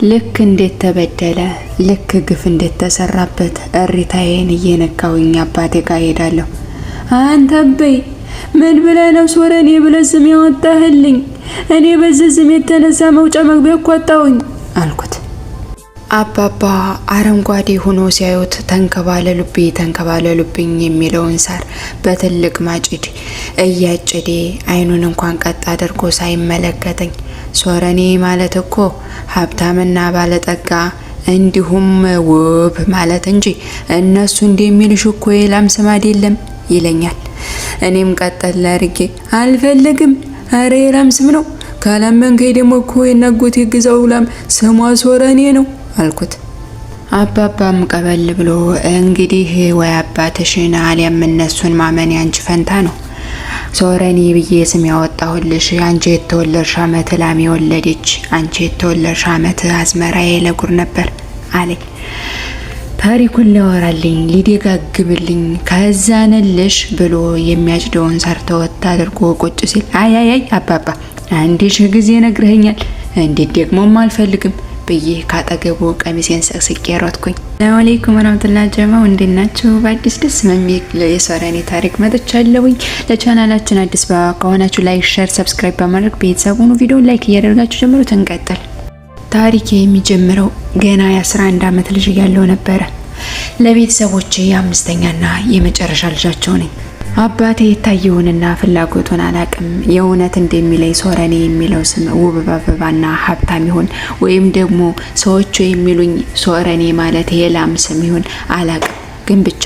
ልክ እንዴት ተበደለ፣ ልክ ግፍ እንዴት ተሰራበት እሪታዬን እየነካውኝ አባቴ ጋር ሄዳለሁ። አንተ በይ ምን ብለህ ነው ሶረኔ ብለህ ስም ያወጣህልኝ? እኔ በዚህ ስም የተነሳ መውጫ መግቢያ እኮ አጣሁኝ አልኩት። አባባ አረንጓዴ ሆኖ ሲያዩት ተንከባለሉብኝ የሚለውን ሳር በትልቅ ማጭድ እያጨደ አይኑን እንኳን ቀጥ አድርጎ ሳይመለከተኝ ሶረኔ ማለት እኮ ሀብታምና ባለጠጋ እንዲሁም ውብ ማለት እንጂ እነሱ እንደሚልሽ እኮ የላም ስም አይደለም ይለኛል። እኔም ቀጠል አድርጌ አልፈልግም፣ አረ የላም ስም ነው፣ ካላመንከኝ ደግሞ እኮ የናጎቴ ግዛው ላም ስሟ ሶረኔ ነው አልኩት። አባባም ቀበል ብሎ እንግዲህ ወይ አባትሽን አሊያም እነሱን ማመን ያንቺ ፈንታ ነው። ሶረኔ ብዬ ስም ያወጣሁልሽ አንቺ የተወለድሽ ዓመት ላም የወለደች፣ አንቺ የተወለድሽ ዓመት አዝመራዬ ለጉር ነበር አለኝ። ታሪኩን ሊያወራልኝ ሊደጋግምልኝ ከዛንልሽ ብሎ የሚያጭደውን ሰርተወት አድርጎ ቁጭ ሲል አይ አባባ አንዴ ሺህ ጊዜ ነግረኸኛል፣ እንዴት ደግሞም አልፈልግም ብዬ ካጠገቡ ቀሚሴን ሰቅስቄ ሮጥኩኝ። ሰላም አለይኩም ወራህመቱላሂ ጀማዓ እንዴት ናችሁ? በአዲስ ደስ የሚል የሶረኔ ታሪክ መጥቻለሁኝ። ለቻናላችን አዲስ ከሆናችሁ ላይክ፣ ሼር፣ ሰብስክራይብ በማድረግ ቤተሰብ ሁኑ። ቪዲዮውን ላይክ እያደረጋችሁ ጀምሩት። እንቀጥል። ታሪኬ የሚጀምረው ገና የ11 ዓመት ልጅ እያለሁ ነበረ። ለቤተሰቦቼ የአምስተኛና የመጨረሻ ልጃቸው ነኝ። አባቴ የታየውንና ፍላጎቱን አላቅም። የእውነት እንደሚለኝ ሶረኔ የሚለው ስም ውብ አበባና ሀብታም ይሁን ወይም ደግሞ ሰዎቹ የሚሉኝ ሶረኔ ማለት የላም ስም ይሁን አላቅም፣ ግን ብቻ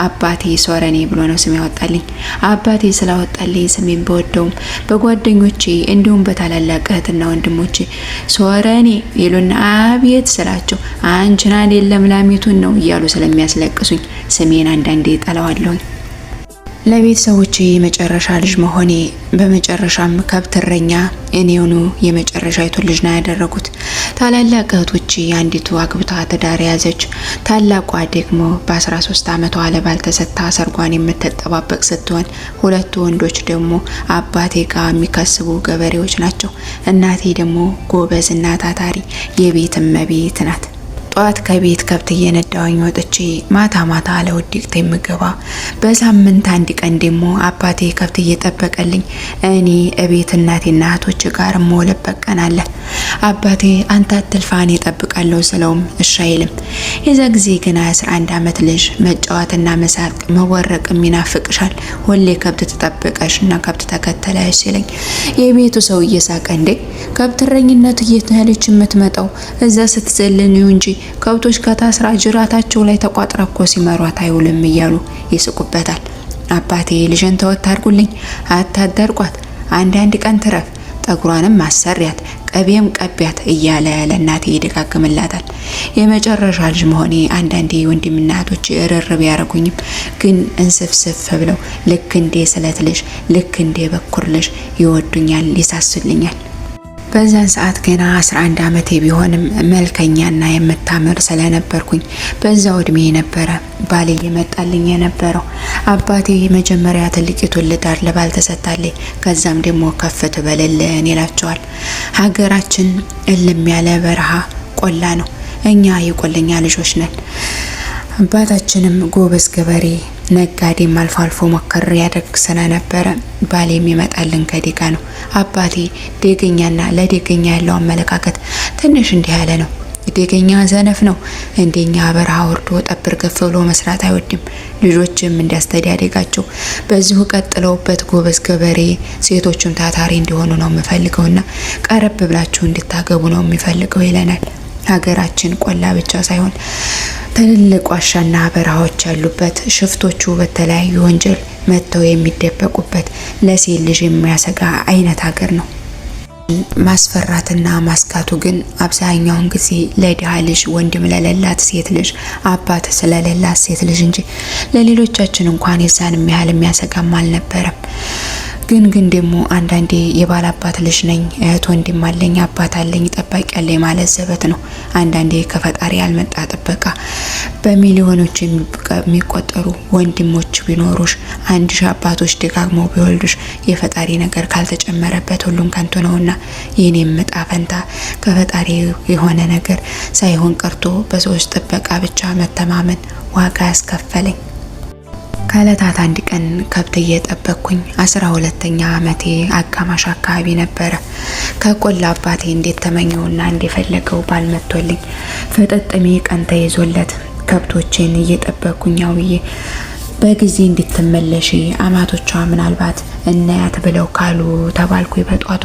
አባቴ ሶረኔ ብሎ ነው ስም ያወጣልኝ። አባቴ ስላወጣልኝ ስሜን በወደውም በጓደኞቼ እንዲሁም በታላላቅ እህትና ወንድሞቼ ሶረኔ ይሉና አቤት ስላቸው አንቺን አይደለም ላሚቱን ነው እያሉ ስለሚያስለቅሱኝ ስሜን አንዳንዴ ጠላዋለሁኝ። ለቤተሰቦቼ የመጨረሻ ልጅ መሆኔ በመጨረሻም ከብትረኛ እኔውኑ የመጨረሻይቱ ልጅ ነው ያደረጉት። ታላላቅ እህቶቼ አንዲቱ አግብታ ትዳር ያዘች፣ ታላቋ ደግሞ በ13 ዓመቷ ለባል ተሰጥታ ሰርጓን የምትጠባበቅ ስትሆን ሁለቱ ወንዶች ደግሞ አባቴ ጋር የሚከስቡ ገበሬዎች ናቸው። እናቴ ደግሞ ጎበዝና ታታሪ የቤት እመቤት ናት። ጧት ከቤት ከብት እየነዳሁኝ ወጥቼ ማታ ማታ ለውድቅት የምገባ፣ በሳምንት አንድ ቀን ደግሞ አባቴ ከብት እየጠበቀልኝ እኔ እቤት እናቴና እህቶች ጋር ሞለበት ቀን አለ። አባቴ አንተ አትልፋ እኔ እጠብቃለሁ ስለውም እሺ አይልም። የዛ ጊዜ ገና 11 ዓመት ልጅ መጫወትና መሳቅ መወረቅ የሚናፍቅሻል፣ ሁሌ ከብት ተጠብቀሽና ከብት ተከተለሽ ሲለኝ የቤቱ ሰው እየሳቀ እንዴ ከብትረኝነት እየተያለች የምትመጣው እዛ ስትዘልን እንጂ ከብቶች ከታስራ ጅራታቸው ላይ ተቋጥረኮ ሲመሯት አይውልም እያሉ ይስቁበታል። አባቴ ልጅን ተወት አድርጉልኝ፣ አታደርቋት፣ አንዳንድ ቀን ትረፍ፣ ጠጉሯንም ማሰሪያት፣ ቀቤም ቀቢያት እያለ ለእናቴ ይደጋግምላታል። የመጨረሻ ልጅ መሆኔ አንዳንዴ ወንድምና እህቶቼ እርርብ ያረጉኝም፣ ግን እንስፍስፍ ብለው ልክ እንደ ስለት ልጅ ልክ እንደ በኩር ልጅ ይወዱኛል፣ ይሳሱልኛል። በዛን ሰዓት ገና 11 ዓመቴ ቢሆንም መልከኛና የምታምር ስለነበርኩኝ በዛው እድሜ ነበረ ባሌ የመጣልኝ የነበረው። አባቴ መጀመሪያ ትልቂቱን ልዳር ለባል ተሰጣልኝ፣ ከዛም ደግሞ ከፍ ትበልልን ይላቸዋል። ሀገራችን እልም ያለ በረሃ ቆላ ነው። እኛ የቆለኛ ልጆች ነን። አባታችንም ጎበዝ ገበሬ ነጋዴም አልፎ አልፎ ሞከር ያደርግ ስለነበረ ባሌ የሚመጣልን ከዴጋ ነው። አባቴ ደገኛና ለደገኛ ያለው አመለካከት ትንሽ እንዲህ ያለ ነው። ደገኛ ዘነፍ ነው። እንደኛ በረሃ ወርዶ ጠብር ገፍ ብሎ መስራት አይወድም። ልጆችም እንዲያስተዳደጋቸው በዚሁ ቀጥለውበት ጎበዝ ገበሬ ሴቶቹም ታታሪ እንዲሆኑ ነው የምፈልገውና ቀረብ ብላችሁ እንድታገቡ ነው የሚፈልገው ይለናል። ሀገራችን ቆላ ብቻ ሳይሆን ትልልቅ ዋሻና በረሃዎች ያሉበት፣ ሽፍቶቹ በተለያዩ ወንጀል መጥተው የሚደበቁበት፣ ለሴት ልጅ የሚያሰጋ አይነት ሀገር ነው። ማስፈራትና ማስጋቱ ግን አብዛኛውን ጊዜ ለድሃ ልጅ ወንድም ለሌላት ሴት ልጅ አባት ስለሌላት ሴት ልጅ እንጂ ለሌሎቻችን እንኳን የዛን ያህል የሚያሰጋም አልነበረም። ግን ደግሞ አንዳንዴ የባል አባት ልጅ ነኝ፣ እህት ወንድም አለኝ፣ አባት አለኝ፣ ጠባቂ አለኝ ማለት ዘበት ነው። አንዳንዴ ከፈጣሪ ያልመጣ ጥበቃ በሚሊዮኖች የሚቆጠሩ ወንድሞች ቢኖሩሽ፣ 1000 አባቶች ደጋግመው ቢወልዱሽ የፈጣሪ ነገር ካልተጨመረበት ሁሉም ከንቱ ነውና የኔም ዕጣ ፈንታ ከፈጣሪ የሆነ ነገር ሳይሆን ቀርቶ በሰዎች ጥበቃ ብቻ መተማመን ዋጋ ያስከፈለኝ። ከዕለታት አንድ ቀን ከብት እየጠበቅኩኝ 12ኛ ዓመቴ አጋማሽ አካባቢ ነበረ። ከቆላ አባቴ እንዴት ተመኘውና እንደፈለገው ባልመቶልኝ ፍጥጥሜ ቀን ተይዞለት ከብቶቼን እየጠበቅኩኝ አውዬ በጊዜ እንድትመለሺ አማቶቿ ምናልባት እናያት ብለው ካሉ ተባልኩ። በጧቱ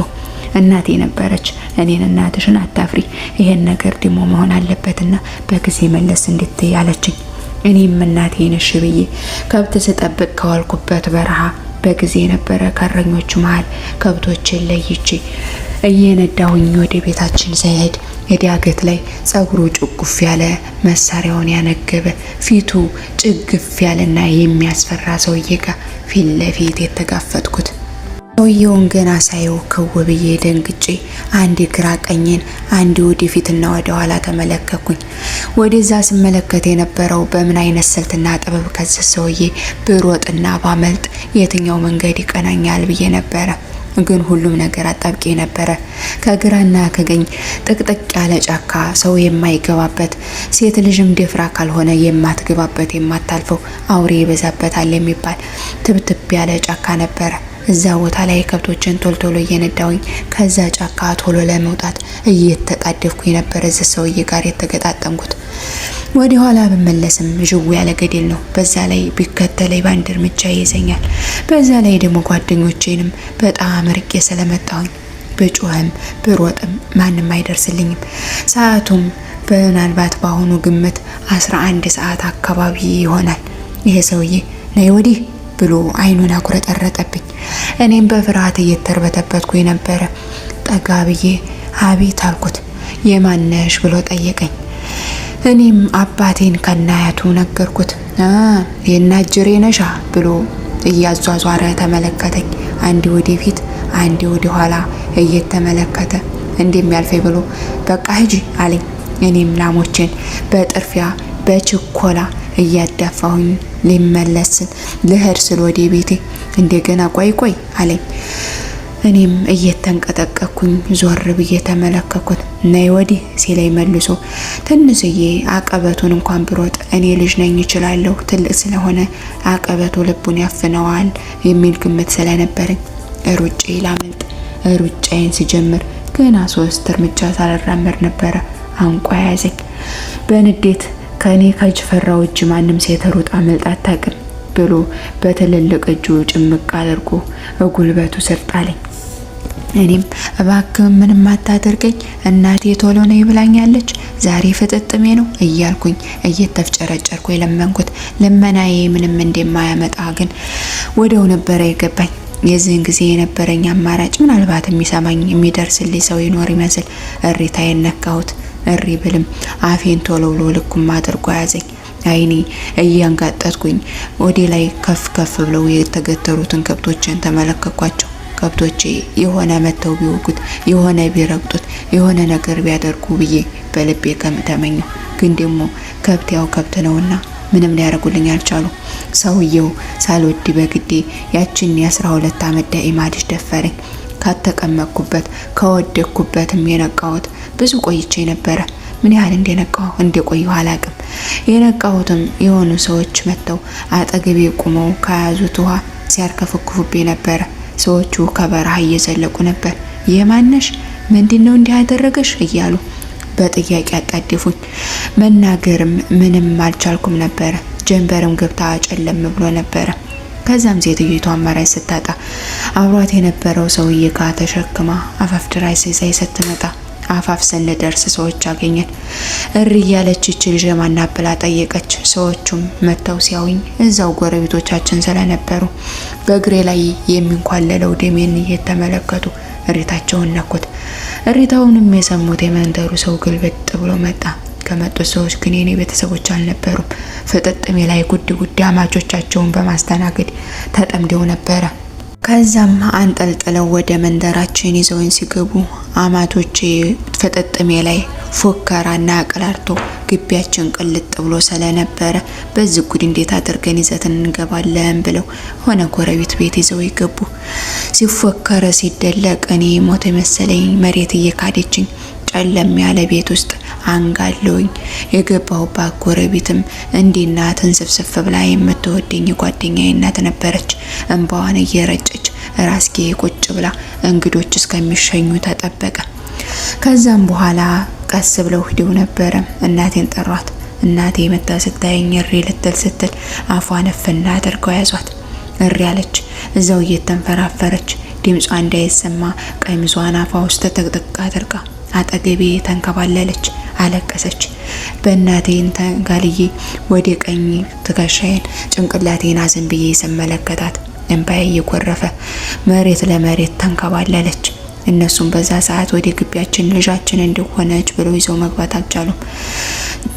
እናቴ ነበረች እኔን እናትሽን አታፍሪ፣ ይሄን ነገር ደግሞ መሆን አለበትና በጊዜ መለስ እንድትይ አለችኝ። እኔም እናቴ ነሽ ብዬ ከብት ስጠብቅ ከዋልኩበት በረሃ በጊዜ ነበረ ከረኞቹ መሃል ከብቶችን ለይቼ እየነዳሁኝ ወደ ቤታችን ስሄድ የዳገት ላይ ጸጉሩ ጭጉፍ ያለ መሳሪያውን ያነገበ ፊቱ ጭግፍ ያለና የሚያስፈራ ሰውዬ ጋር ፊት ለፊት የተጋፈጥኩት። ሰውየውን ገና ሳየው ክው ብዬ ደንግጬ አንድ ግራ ቀኝን አንድ ወደፊትና ወደ ኋላ ተመለከኩኝ። ወደዛ ስመለከት የነበረው በምን አይነት ስልትና ጥበብ ከዚህ ሰውዬ ብሮጥና ባመልጥ የትኛው መንገድ ይቀናኛል ብዬ ነበረ። ግን ሁሉም ነገር አጣብቄ ነበረ። ከግራና ከቀኝ ጥቅጥቅ ያለ ጫካ፣ ሰው የማይገባበት፣ ሴት ልጅም ደፍራ ካልሆነ የማትገባበት የማታልፈው አውሬ ይበዛበታል የሚባል ትብትብ ያለ ጫካ ነበረ። እዛ ቦታ ላይ ከብቶችን ቶልቶሎ እየነዳውኝ ከዛ ጫካ ቶሎ ለመውጣት እየተጣደፍኩኝ ነበር እዚህ ሰውዬ ጋር የተገጣጠምኩት። ወደ ኋላ በመለስም ዥው ያለ ገደል ነው። በዛ ላይ ቢከተለኝ በአንድ እርምጃ ይይዘኛል። በዛ ላይ ደግሞ ጓደኞቼንም በጣም ርቄ ስለመጣሁኝ ብጮህም ብሮጥም ማንም አይደርስልኝም። ሰዓቱም ምናልባት በአሁኑ ግምት 11 ሰዓት አካባቢ ይሆናል። ይሄ ሰውዬ ነይ ወዲህ ብሎ አይኑን አጉረጠረጠብኝ። እኔም በፍርሃት እየተርበተበትኩኝ ነበረ። ጠጋ ብዬ አቤት አልኩት። የማነሽ ብሎ ጠየቀኝ። እኔም አባቴን ከናያቱ ነገርኩት። የናጅሬ ነሻ ብሎ እያዟዟረ ተመለከተኝ። አንዴ ወደፊት አንዴ ወደ ኋላ እየተመለከተ እንደሚያልፈኝ ብሎ በቃ ሂጂ አለኝ። እኔም ላሞችን በጥርፊያ በችኮላ እያዳፋሁኝ ሊመለስ ልሄድ ስል ወደ ቤቴ እንደገና ቆይ አለኝ። እኔም እየተንቀጠቀኩኝ ዞር ብዬ ተመለከኩት። ነይ ወዲህ ሲለኝ መልሶ ትንሽዬ አቀበቱን እንኳን ብሮጥ እኔ ልጅ ነኝ እችላለሁ፣ ትልቅ ስለሆነ አቀበቱ ልቡን ያፍነዋል የሚል ግምት ስለነበረኝ ሩጬ ላመልጥ ሩጫዬን ሲጀምር ገና 3 እርምጃ ሳልራመድ ነበረ አንቋ ያዘኝ። በንዴት ከኔ ከጅፈራው እጅ ማንም ሴት ሩጣ አመልጣ አታውቅም ብሎ በትልልቅ እጁ ጭምቅ አድርጎ ጉልበቱ ስር ጣለኝ። እኔም እባክህ ምንም አታደርገኝ፣ እናቴ ቶሎ ነው ይብላኛለች፣ ዛሬ ፍጥጥሜ ነው እያልኩኝ እየተፍጨረጨርኩ የለመንኩት። ልመናዬ ምንም እንደማያመጣ ግን ወደው ነበረ የገባኝ። የዚህን ጊዜ የነበረኝ አማራጭ ምናልባት የሚሰማኝ የሚደርስልኝ ሰው ይኖር ይመስል እሪታዬን ነካሁት። እሪ ብልም አፌን ቶሎ ብሎ ልኩም አድርጎ ያዘኝ። አይኔ እያንጋጠጥኩኝ ወደ ላይ ከፍ ከፍ ብለው የተገተሩትን ከብቶችን ተመለከኳቸው። ከብቶቼ የሆነ መተው ቢወጉት፣ የሆነ ቢረግጡት፣ የሆነ ነገር ቢያደርጉ ብዬ በልቤ ተመኘሁ። ግን ደግሞ ከብት ያው ከብት ነውና ምንም ሊያደርጉልኝ አልቻሉ። ሰውየው ሳልወድ በግዴ ያችን የ12 ዓመት ዳኢማ ልጅ ደፈረኝ። ከተቀመጥኩበት ከወደኩበትም የነቃሁት ብዙ ቆይቼ ነበረ። ምን ያህል እንደቆየሁ አላቅም። የነቃሁትም የሆኑ ሰዎች መጥተው አጠገቤ ቆመው ከያዙት ውሃ ሲያርከፈክፉብኝ ነበረ። ሰዎቹ ከበረሃ እየዘለቁ ነበር። የማነሽ ምንድነው እንዲህ ያደረገሽ እያሉ በጥያቄ አጣደፉኝ። መናገርም ምንም አልቻልኩም ነበረ። ጀንበርም ገብታ ጨለም ብሎ ነበረ። ከዛም ሴትዮዋ አማራጭ ስታጣ አብሯት የነበረው ሰውዬ ጋር ተሸክማ አፋፍ ድራይ ሲሳይ ስትመጣ አፋፍ ስንደርስ ሰዎች አገኘን። እሪ ያለች ልጅ ማና ብላ ጠየቀች። ሰዎቹም መተው ሲያዩኝ እዛው ጎረቤቶቻችን ስለነበሩ በእግሬ ላይ የሚንኳለለው ደሜን እየተመለከቱ እሪታቸውን ነኩት። እሪታውንም የሰሙት የመንደሩ ሰው ግልብጥ ብሎ መጣ። ከመጡት ሰዎች ግን የኔ ቤተሰቦች አልነበሩም። ፍጥጥሜ ላይ ጉድ አማቾቻቸውን በማስተናገድ ተጠምደው ነበረ። ከዛም አንጠልጥለው ወደ መንደራችን ይዘውን ሲገቡ አማቶቼ ፍጥጥሜ ላይ ፎከራና አቀላርቶ ግቢያችን ቅልጥ ብሎ ስለነበረ በዚህ ጉድ እንዴት አድርገን ይዘትን እንገባለን ብለው ሆነ ጎረቤት ቤት ይዘው ይገቡ። ሲፎከረ ሲደለቅ እኔ ሞተ መሰለኝ መሬት እየካደችኝ ጨለም ያለ ቤት ውስጥ አንጋለውኝ የገባሁባት ጎረቤትም እንዲና ተንሰፍሰፍ ብላ የምትወደኝ ጓደኛዬ እናት ነበረች። እንባዋን እየረጨች ራስጌ ቁጭ ብላ እንግዶች እስከሚሸኙ ተጠበቀ። ከዛም በኋላ ቀስ ብለው ሄደው ነበረ። እናቴን ጠሯት። እናቴ መጣ ስታየኝ እሪ ልትል ስትል አፏን ፍና አድርገው ያዟት። እሪ አለች። እዛው እየተንፈራፈረች ድምጿ እንዳይሰማ ቀሚሷን አፏ ውስጥ ተጠቅጥቃ አድርጋ አጠገቤ ተንከባለለች፣ አለቀሰች። በእናቴን ተጋልዬ ወደ ቀኝ ትከሻዬን ጭንቅላቴን አዘንብዬ ስመለከታት እንባዬ እየጎረፈ መሬት ለመሬት ተንከባለለች። እነሱም በዛ ሰዓት ወደ ግቢያችን ልጃችን እንደሆነች ብለው ይዘው መግባት አልቻሉም።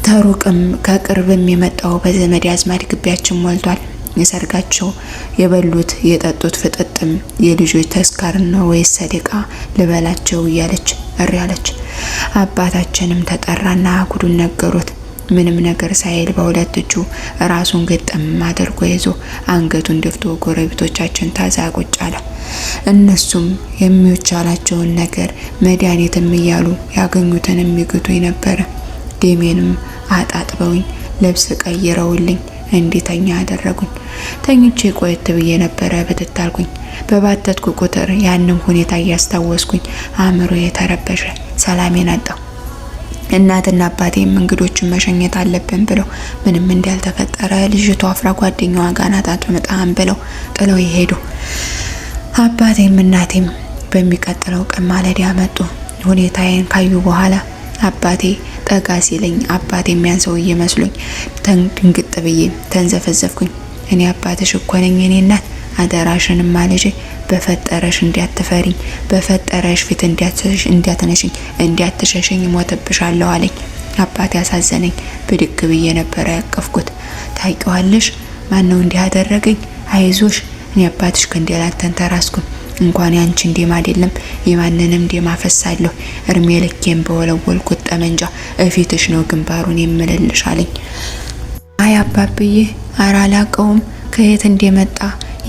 ተሩቅም ከቅርብም የመጣው በዘመድ አዝማድ ግቢያችን ሞልቷል። የሰርጋቸው የበሉት የጠጡት ፍጥጥም የልጆች ተስካር ነው ወይስ ሰደቃ ልበላቸው እያለች እሪ አለች። አባታችንም ተጠራና ጉዱን ነገሩት። ምንም ነገር ሳይል በሁለት እጁ ራሱን ግጥም አድርጎ ይዞ አንገቱን ደፍቶ ጎረቤቶቻችን ታዛ ቁጭ አለ። እነሱም የሚቻላቸውን ነገር መድኃኒትም እያሉ ያገኙትን የሚግቱኝ ነበረ። ደሜንም አጣጥበውኝ ልብስ ቀይረውልኝ እንዲተኛ አደረጉኝ። ተኝቼ ቆየት ብዬ ነበረ ብትታልኩኝ። በባተትኩ ቁጥር ያንን ሁኔታ እያስታወስኩኝ አእምሮዬ ተረበሸ፣ ሰላሜን አጣሁ። እናትና አባቴም እንግዶችን መሸኘት አለብን ብለው ምንም እንዳልተፈጠረ ልጅቷ አፍራ ጓደኛዋ ጋር ናት አትመጣም ብለው ጥለው ይሄዱ። አባቴም እናቴም በሚቀጥለው ቀን ማለዳ መጡ። ሁኔታዬን ካዩ በኋላ አባቴ ጠጋ ሲለኝ አባቴ የሚያንሰው እየመስሎኝ ድንግጥ ብዬ ተንዘፈዘፍኩኝ። እኔ አባትሽ እኮ ነኝ የኔ እናት፣ አደራሽንማ ልጄ በፈጠረሽ እንዲያትፈሪኝ፣ በፈጠረሽ ፊት እንዲያትነሽኝ፣ እንዲያትሸሽኝ ሞተብሻለሁ አለኝ። አባቴ ያሳዘነኝ። ብድግ ብዬ ነበረ ያቀፍኩት። ታውቂዋለሽ ማን ነው እንዲህ አደረገኝ? አይዞሽ እኔ አባትሽ ከእንዲያላን ተንተራስኩኝ። እንኳን ያንቺ እንደም አይደለም የማንንም ደም አፈሳለሁ። እርሜ ልኬን በወለወልኩት ጠመንጃ እፊትሽ ነው ግንባሩን የምልልሽ አለኝ። አይ አባብዬ ኧረ አላቀውም፣ ከየት እንደመጣ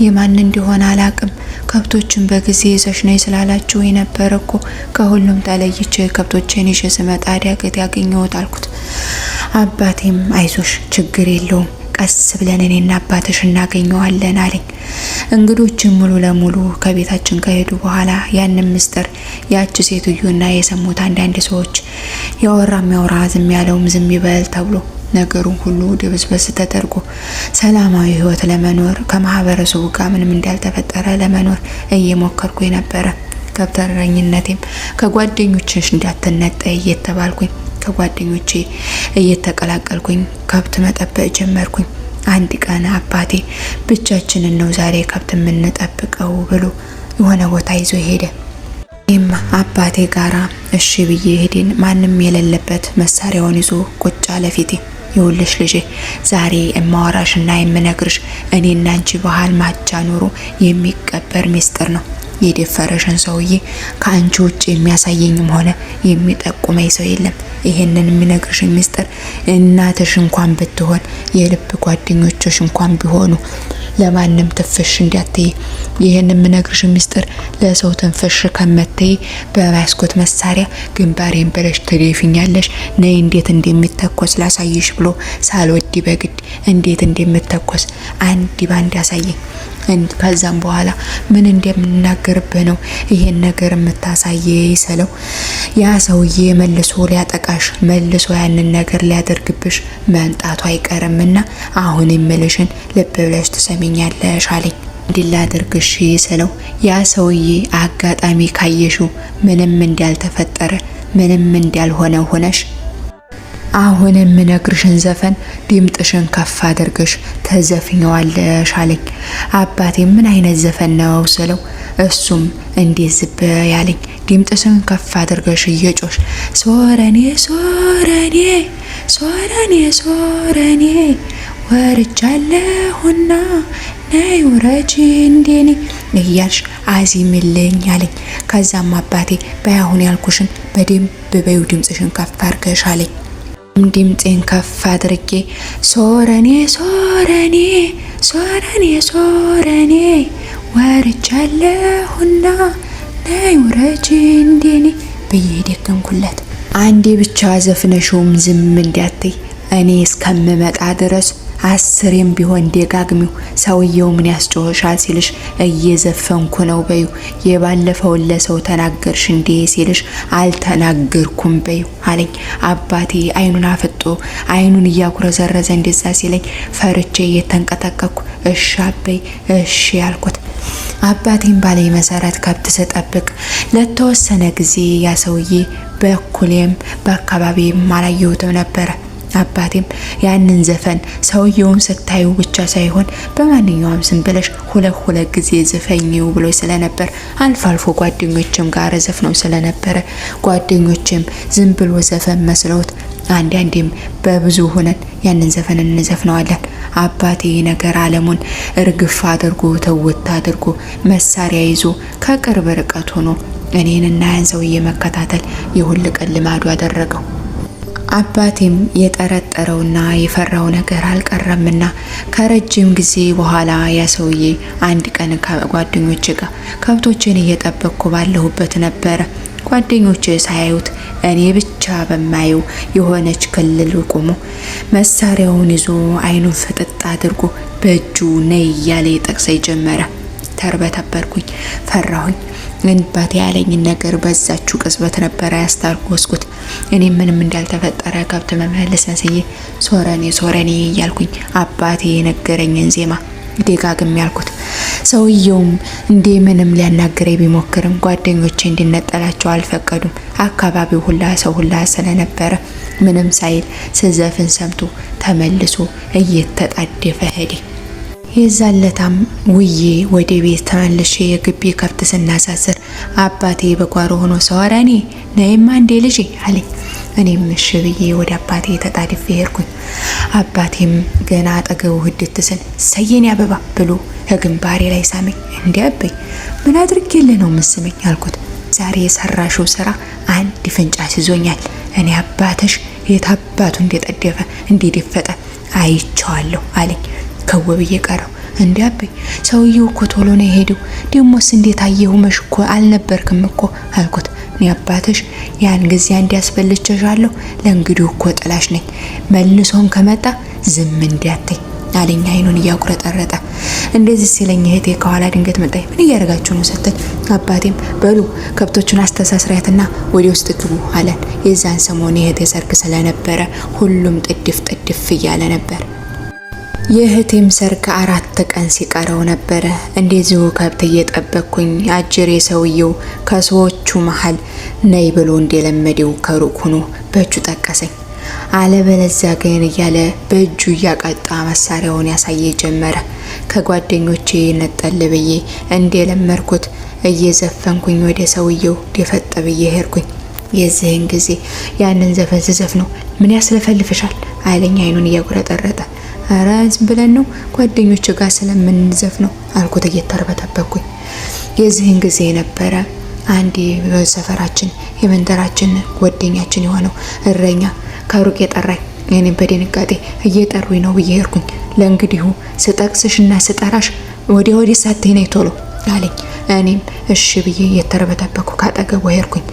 የማን እንደሆነ አላቅም። ከብቶችን በጊዜ ይዘሽ ነይ ስላላችሁ የነበረ እኮ ከሁሉም ተለይቼ ከብቶችን ይዤ ስመጣ ዳገት ያገኘሁት አልኩት። አባቴም አይዞሽ ችግር የለውም ቀስ ብለን እኔና አባትሽ እናገኘዋለን አለኝ። እንግዶችን ሙሉ ለሙሉ ከቤታችን ከሄዱ በኋላ ያንን ምስጢር ያቺ ሴትዮና የሰሙት አንዳንድ ሰዎች ያወራም ያወራ ዝም ያለውም ዝም ይበል ተብሎ ነገሩን ሁሉ ድብስበስ ተደርጎ ሰላማዊ ህይወት ለመኖር ከማህበረሰቡ ጋር ምንም እንዳልተፈጠረ ለመኖር እየሞከርኩ ነበረ። ከብተረኝነቴም ከጓደኞችሽ እንዳትነጠይ እየተባልኩኝ ከጓደኞቼ እየተቀላቀልኩኝ ከብት መጠበቅ ጀመርኩኝ። አንድ ቀን አባቴ ብቻችንን ነው ዛሬ ከብት የምንጠብቀው ብሎ የሆነ ቦታ ይዞ ሄደ። እኔም አባቴ ጋራ እሺ ብዬ ሄድን። ማንም የሌለበት መሳሪያውን ይዞ ቁጭ አለ ፊቴ። ይኸውልሽ ልጄ ዛሬ የማወራሽና የምነግርሽ እኔና አንቺ ባህል ማቻ ኑሮ የሚቀበር ሚስጥር ነው። የደፈረሽን ሰውዬ ከአንቺ ውጭ የሚያሳየኝም ሆነ የሚጠቁመኝ ሰው የለም። ይሄንን የሚነግርሽ ሚስጥር እናትሽ እንኳን ብትሆን የልብ ጓደኞችሽ እንኳን ቢሆኑ ለማንም ትፍሽ እንዳትይ። ይሄን የምነግርሽ ሚስጥር ለሰው ትንፍሽ ከመተይ በማስኮት መሳሪያ ግንባሬን ብለሽ ትደፊኛለሽ። ነይ እንዴት እንደሚተኮስ ላሳይሽ ብሎ ሳልወድ በግድ እንዴት እንደሚተኮስ አንድ ባንድ ያሳየኝ። ከዛም በኋላ ምን እንደምናገርብህ ነው ይሄን ነገር የምታሳየኝ ስለው ያ ሰውዬ መልሶ ሊያጠቃሽ መልሶ ያንን ነገር ሊያደርግብሽ መንጣቱ አይቀርምና አሁን የምልሽን ልብ ብለሽ ትሰሚኛለሽ አለኝ። እንዲላደርግሽ ስለው ያ ሰውዬ አጋጣሚ ካየሽው ምንም እንዳልተፈጠረ ምንም እንዳልሆነ ሆነሽ አሁን የምነግርሽን ዘፈን ድምጥሽን ከፍ አድርገሽ ተዘፍኛዋለሽ አለኝ። አባቴ ምን አይነት ዘፈን ነው ስለው እሱም እንዴት ዝብ ያለኝ ድምጥሽን ከፍ አድርገሽ እየጮሽ ሶረኔ ሶረኔ ሶረኔ ሶረኔ ወርጃለሁና ነይ ውረጂ እንደኔ እያልሽ አዚምልኝ አለኝ። ከዛም አባቴ በያሁን ያልኩሽን በደንብ በዩ ድምጽሽን ከፍ አድርገሽ አለኝ። ድምፄን ከፍ አድርጌ ሶረኔ ሶረኔ ሶረኔ ሶረኔ ወርጃለሁና ነይ ውረጂ እንደኔ ብዬ ደገምኩለት። አንዴ ብቻ ዘፍነሽውም ዝም እንዲያትይ እኔ እስከምመጣ ድረስ 10ም ቢሆን ደጋግሚው። ሰውየው ምን ያስጮህሻል ሲልሽ እየዘፈንኩ ነው በዩ። የባለፈውን ለሰው ተናገርሽ እንዴ ሲልሽ አልተናገርኩም በዩ አለኝ። አባቴ አይኑን አፍጦ አይኑን እያኩረዘረዘ እንደዛ ሲለኝ ፈርቼ እየተንቀጠቀኩ እሺ አበይ እሺ ያልኩት። አባቴን ባለኝ መሰረት ከብት ስጠብቅ ለተወሰነ ጊዜ ያ ሰውዬ በኩሌም በአካባቢም አላየሁትም ነበረ። አባቴም ያንን ዘፈን ሰውየውን ስታዩ ብቻ ሳይሆን በማንኛውም ዝም ብለሽ ሁለት ጊዜ ዘፈኝው ብሎ ስለነበር አልፎ አልፎ ጓደኞችም ጋር ዘፍነው ስለነበረ ጓደኞችም ዝም ብሎ ዘፈን መስለውት አንዳንዴም በብዙ ሆነን ያንን ዘፈን እንዘፍነዋለን። አባቴ ነገር ዓለሙን እርግፍ አድርጎ ተውት አድርጎ መሳሪያ ይዞ ከቅርብ ርቀት ሆኖ እኔንና ያን ሰውዬ መከታተል የሁል ቀን ልማዱ አደረገው። አባቴም የጠረጠረውና የፈራው ነገር አልቀረምና ከረጅም ጊዜ በኋላ ያ ሰውዬ አንድ ቀን ከጓደኞቼ ጋር ከብቶችን እየጠበቅኩ ባለሁበት ነበረ። ጓደኞቼ ሳያዩት እኔ ብቻ በማየው የሆነች ክልል ቆሞ መሳሪያውን ይዞ አይኑን ፍጥጥ አድርጎ በእጁ ነይ እያለ ይጠቅሰኝ ጀመረ። ተርበተበርኩኝ፣ ፈራሁኝ። አባቴ ያለኝን ነገር በዛችሁ ቅጽበት ነበረ ያስታወስኩት። እኔ ምንም እንዳልተፈጠረ ከብት መመለስ መስዬ ሶረኔ ሶረኔ እያልኩኝ አባቴ የነገረኝን ዜማ ደጋግሜ ያልኩት። ሰውየውም እንዴ ምንም ሊያናግረኝ ቢሞክርም ጓደኞቼ እንድነጠላቸው አልፈቀዱም። አካባቢው ሁላ ሰው ሁላ ስለነበረ ምንም ሳይል ስዘፍን ሰምቶ ተመልሶ እየተጣደፈ ሄደ። የዛለታም ውዬ ወደ ቤት ተመልሼ የግቢ ከብት ስናሳስር አባቴ በጓሮ ሆኖ ሶረኔ ነይማ እንዴ ልጄ አለኝ። እኔም እሺ ብዬ ወደ አባቴ ተጣድፌ ሄድኩኝ። አባቴም ገና አጠገቡ ህድት ስል ሰየኔ አበባ ብሎ ከግንባሬ ላይ ሳመኝ። እንዴ አበይ ምን አድርጌልህ ነው የምስመኝ አልኩት። ዛሬ የሰራሽው ስራ አንድ ፍንጫ ሲዞኛል። እኔ አባትሽ የታባቱ እንደጠደፈ እንደደፈጠ አይቼዋለሁ አለኝ። ከወብዬ ቀረው። እንዴ አበይ ሰውየው እኮ ቶሎ ነው የሄደው። ደሞስ እንዴት አየሁ መሽኮ አልነበርክም እኮ አልኩት። እኔ አባትሽ ያን ጊዜ እንዲያስፈልቸሻለሁ ለእንግዲህ እኮ ጥላሽ ነኝ። መልሶም ከመጣ ዝም እንዲያተኝ አለኝ አይኑን እያቁረጠረጠ። እንደዚህ ሲለኝ እህቴ ከኋላ ድንገት መጣች። ምን እያደረጋችሁ ነው ስትል አባቴም በሉ ከብቶቹን አስተሳስሪያትና ወደ ውስጥ ግቡ አለን። የዛን ሰሞን የእህቴ ሰርግ ስለነበረ ሁሉም ጥድፍ እያለ ነበር። የእህቴም ሰርግ 4 ቀን ሲቀረው ነበረ። እንደዚሁ ከብት እየጠበቅኩኝ አጅሬ ሰውየው ከሰዎቹ መሃል ነይ ብሎ እንደለመደው ከሩቅ ሆኖ በእጁ ጠቀሰኝ። አለበለዚያ ግን እያለ በእጁ እያቀጣ መሳሪያውን ያሳየ ጀመረ። ከጓደኞቼ ነጠል ብዬ እንደለመድኩት እየዘፈንኩኝ ወደ ሰውየው ደፈጥ ብዬ ሄድኩኝ። የዚህን ጊዜ ያንን ዘፈን ስዘፍነው ምን ያስለፈልፍሻል አለኝ አይኑን እያጉረጠረጠ። አረ ዝም ብለን ነው ጓደኞች ጋር ስለምንዘፍ ነው አልኩት እየተርበተበኩኝ። የዚህን ጊዜ ነበረ አንድ በሰፈራችን የመንደራችን ጓደኛችን የሆነው እረኛ ከሩቅ የጠራኝ። እኔም በድንጋጤ እየጠሩኝ ነው ብዬ ሄድኩኝ። ለእንግዲሁ ስጠቅስሽና ስጠራሽ ወዲያ ሳትይ ነይ ቶሎ አለኝ። እኔም እሺ ብዬ እየተርበተበኩ ካጠገቡ ሄድኩኝ።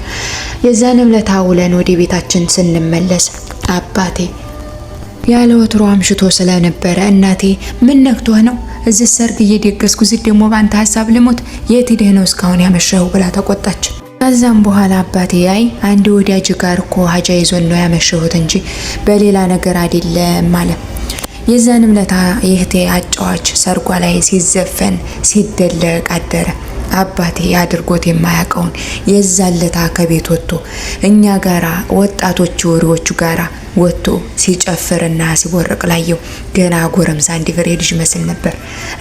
የዛንም ለታ ውለን ወደ ቤታችን ስንመለስ አባቴ ያለ ወትሮ አምሽቶ ስለነበረ እናቴ ምን ነክቶህ ነው እዚህ ሰርግ እየደገስኩ እዚህ ደግሞ ባንተ ሐሳብ ልሞት የት ሄደህ ነው እስካሁን ያመሸው ብላ ተቆጣች። ከዛም በኋላ አባቴ አይ አንድ ወዳጅ ጋር እኮ ሀጃ ይዞን ነው ያመሸሁት እንጂ በሌላ ነገር አይደለም ማለት። የዛንም ለታ የእህቴ አጫዋች ሰርጓ ላይ ሲዘፈን ሲደለቅ አደረ። አባቴ አድርጎት የማያውቀውን የዛለታ ከቤት ወጥቶ እኛ ጋራ ወጣቶቹ ወሬዎቹ ጋራ ወጥቶ ሲጨፍርና ሲቦርቅ ላየው። ገና ጎረምሳ እንዲፍሬ ልጅ መስል ነበር።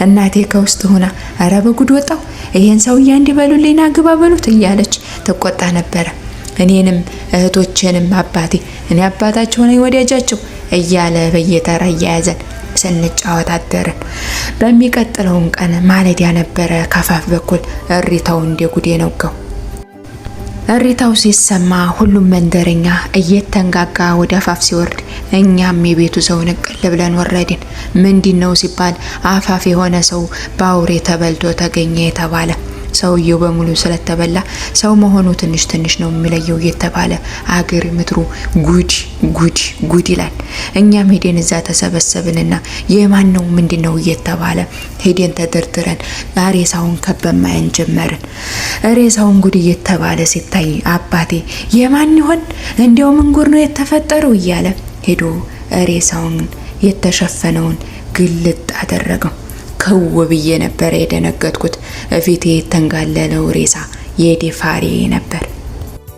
እናቴ ከውስጥ ሆና አረ በጉድ ወጣው ይሄን ሰውዬ እንዲበሉልኝና ግባ በሉት እያለች ተቆጣ ነበር። እኔንም እህቶቼንም አባቴ እኔ አባታቸው ነኝ ወዳጃቸው እያለ በየተራ እያያዘን ስንጫወት አደርን። በሚቀጥለውም ቀን ማለዳ ነበረ ከአፋፍ በኩል እሪታው እንደ ጉዴ ነጋው። እሪታው ሲሰማ ሁሉም መንደረኛ እየተንጋጋ ወደ አፋፍ ሲወርድ እኛም የቤቱ ሰው ንቅል ብለን ወረድን። ምንድነው ሲባል አፋፍ የሆነ ሰው በአውሬ ተበልቶ ተገኘ የተባለ። ሰውየው በሙሉ ስለተበላ ሰው መሆኑ ትንሽ ትንሽ ነው የሚለየው እየተባለ አገር ምድሩ ጉድ ጉድ ጉድ ይላል። እኛም ሄደን እዛ ተሰበሰብንና የማን ነው ምንድነው እየተባለ ሄደን ተደርድረን ሬሳውን ከበማያን ጀመርን። ሬሳውን ጉድ እየተባለ ሲታይ አባቴ የማን ይሆን እንዲያው ምን ጉድ ነው የተፈጠረው እያለ ሄዶ ሬሳውን የተሸፈነውን ግልጥ አደረገው። ከው ብዬ ነበር የደነገጥኩት። ፊቴ የተንጋለለው ሬሳ የዴፋሪ ነበር።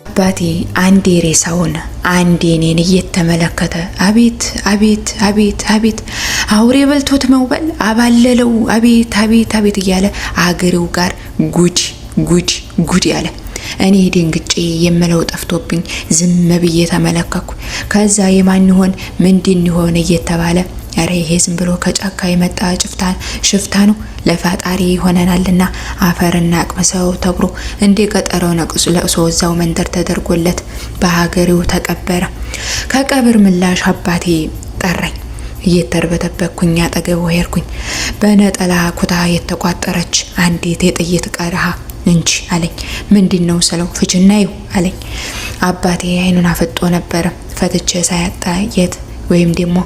አባቴ አንዴ ሬሳውን አንዴ እኔን እየተመለከተ አቤት አቤት አቤት አቤት አውሬ በልቶት መውበል አባለለው አቤት አቤት አቤት እያለ አገሬው ጋር ጉድ ጉድ ጉድ ያለ። እኔ ደንግጬ የምለው ጠፍቶብኝ ዝም ብዬ ተመለከኩ። ከዛ የማን ይሆን ምንድን ይሆን እየተባለ አረ ይሄ ዝም ብሎ ከጫካ የመጣ ሽፍታ ነው ለፈጣሪ ሆነናልና አፈርና አቅመሰው ተብሮ እንደ ቀጠሮ ነቅሶ ለቅሶ እዛው መንደር ተደርጎለት በሀገሬው ተቀበረ። ከቀብር ምላሽ አባቴ ጠራኝ። እየተርበተበኩኝ አጠገቡ ሄድኩኝ። በነጠላ ኩታ የተቋጠረች አንዲት የጥይት ቀረሃ እንጂ አለኝ። ምንድነው ስለው ፍችናዩ አለኝ። አባቴ አይኑን አፍጦ ነበረ። ፈትቼ ሳያጣየት ወይም ደግሞ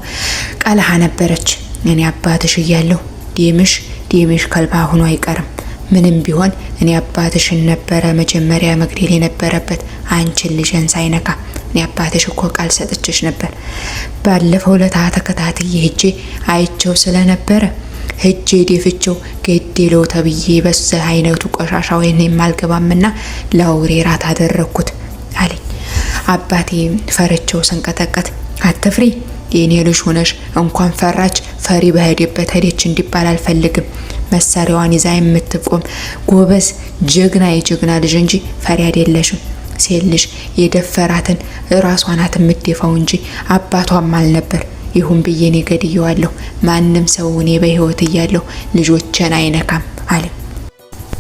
ቀለሃ ነበረች። እኔ አባትሽ እያለሁ ዴምሽ ከልባ ሆኖ አይቀርም። ምንም ቢሆን እኔ አባትሽን ነበረ መጀመሪያ መግደል የነበረበት አንቺን ልጅን ሳይነካ። እኔ አባትሽ እኮ ቃል ሰጥቼሽ ነበር። ባለፈው ለታ ተከታትዬ ሄጄ አይቸው ስለነበረ ሄጄ ደፍቼው ገደለው ተብዬ በዛ አይነቱ ቆሻሻ ወይኔ የማልገባምና ለአውሬ ራት አደረኩት አለኝ። አባቴ ፈረቸው ሰንቀጠቀጥ አትፍሪ የኔ ልጅ ሆነሽ እንኳን ፈራች ፈሪ በሄደበት ሄደች እንዲባል አልፈልግም። መሳሪያዋን ይዛ የምትቆም ጎበዝ ጀግና የጀግና ልጅ እንጂ ፈሪ አይደለሽም። ሴት ልጅ የደፈራትን ራሷን አትምትደፋው እንጂ አባቷም አልነበር። ይሁን ብዬ እኔ ገድየዋለሁ። ማንም ሰው እኔ በህይወት እያለሁ ልጆችን አይነካም አለ።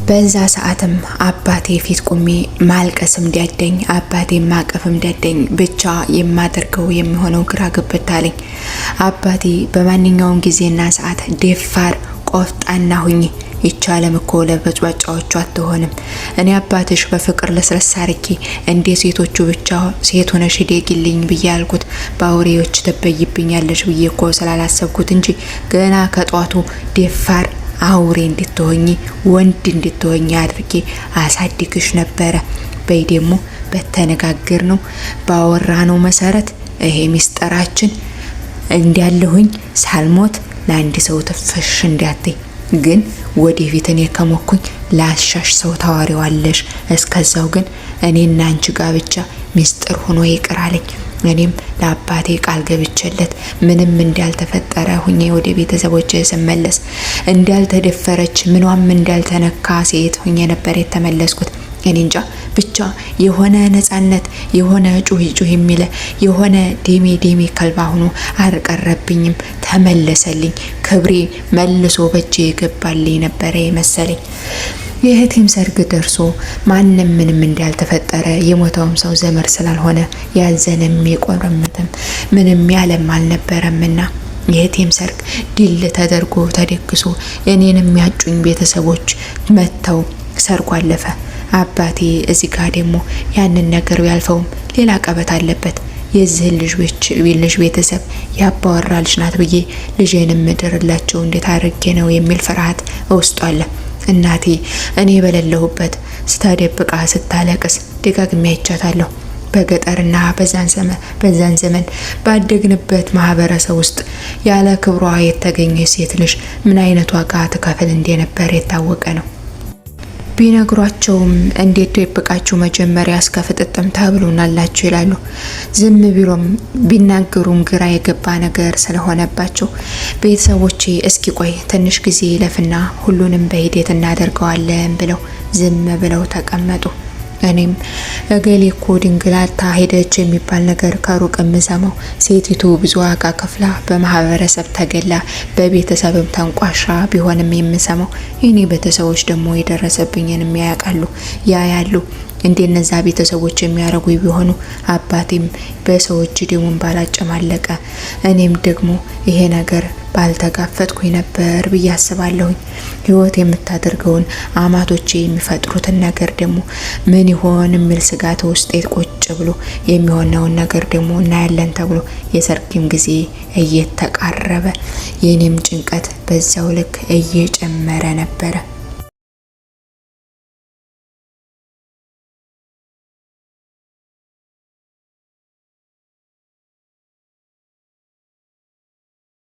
በዛ ሰዓትም አባቴ ፊት ቆሜ ማልቀስም ዳደኝ፣ አባቴ ማቀፍም ዳደኝ። ብቻ የማደርገው የሚሆነው ግራ ገብቶኛል። አባቴ በማንኛውም ጊዜና ሰዓት ደፋር ቆፍጣና ሁኚ፣ ይቻለም እኮ ለበጭባጫዎቹ አትሆንም። እኔ አባትሽ በፍቅር ለስለስ አርጌ እንደ ሴቶቹ ብቻ ሴት ሆነሽ ደጊልኝ ብዬ አልኩት። በአውሬዎች ተበይብኛለሽ ብዬ እኮ ስላላሰብኩት እንጂ ገና ከጧቱ ደፋር አውሬ እንድትሆኚ ወንድ እንድትሆኚ አድርጌ አሳድግሽ ነበረ። በይ ደግሞ በተነጋገርነው ባወራነው መሰረት ይሄ ሚስጥራችን እንዲያለሁኝ ሳልሞት ለአንድ ሰው ተፈሽ እንዲያትይ ግን ወደፊት እኔ ከሞኩኝ ላሻሽ ሰው ታዋሪዋለሽ። እስከዛው ግን እኔና አንቺ ጋብቻ ሚስጥር ሆኖ ይቅራልኝ። እኔም ለአባቴ ቃል ገብቼለት ምንም እንዳልተፈጠረ ሁኜ ወደ ቤተሰቦቼ ስመለስ እንዳልተደፈረች ምኗም እንዳልተነካ ሴት ሁኜ ነበር የተመለስኩት። እኔ እንጃ ብቻ የሆነ ነጻነት የሆነ ጩህ የሚለ የሆነ ዴሜ ከልባ ሆኖ አልቀረብኝም፣ ተመለሰልኝ። ክብሬ መልሶ በእጄ የገባልኝ ነበረ መሰለኝ። የእህቴም ሰርግ ደርሶ ማንም ምንም እንዳልተፈጠረ የሞተውም ሰው ዘመድ ስላልሆነ ያዘነም የቆረመተም ምንም ያለም አልነበረምና የእህቴም ሰርግ ድል ተደርጎ ተደግሶ እኔንም ያጩኝ ቤተሰቦች መተው ሰርጉ አለፈ። አባቴ እዚህ ጋር ደግሞ ያንን ነገር ያልፈውም ሌላ ቀበት አለበት። የዚህ ልጅ ቤተሰብ ያባወራ ልጅ ናት ብዬ ልጄንም ምድርላቸው እንዴት አድርጌ ነው የሚል ፍርሃት ውስጡ አለ። እናቴ እኔ በሌለሁበት ስታደብቃ ስታለቅስ ደጋግሜ አይቻታለሁ። በገጠርና በዛን ዘመን ባደግንበት ማህበረሰብ ውስጥ ያለ ክብሯ የተገኘች ሴት ልጅ ምን አይነት ዋጋ ትከፍል እንደነበር የታወቀ ነው። ቢነግሯቸውም እንዴት ደብቃችሁ መጀመሪያ እስከ ፍጥጥም ተብሎናላችሁ ይላሉ። ዝም ቢሎም ቢናገሩም ግራ የገባ ነገር ስለሆነባቸው ቤተሰቦቼ እስኪ ቆይ ትንሽ ጊዜ ለፍና ሁሉንም በሂደት እናደርገዋለን ብለው ዝም ብለው ተቀመጡ። እኔም እገሌ እኮ ድንግላታ ሄደች የሚባል ነገር ከሩቅ የምሰማው፣ ሴቲቱ ብዙ ዋጋ ከፍላ በማህበረሰብ ተገላ በቤተሰብም ተንቋሻ ቢሆንም የምሰማው፣ የኔ ቤተሰቦች ደግሞ የደረሰብኝን ያያቃሉ ያያሉ። እንደነዛ ቤተሰቦች የሚያረጉ ቢሆኑ አባቴም በሰዎች ደሙን ባላጨማለቀ፣ እኔም ደግሞ ይሄ ነገር ባልተጋፈጥኩኝ ነበር ብዬ አስባለሁኝ። ህይወት የምታደርገውን አማቶቼ የሚፈጥሩትን ነገር ደግሞ ምን ይሆን የሚል ስጋት ውስጥ ቁጭ ብሎ የሚሆነውን ነገር ደግሞ እናያለን ተብሎ የሰርግም ጊዜ እየተቃረበ የኔም ጭንቀት በዛው ልክ እየጨመረ ነበረ።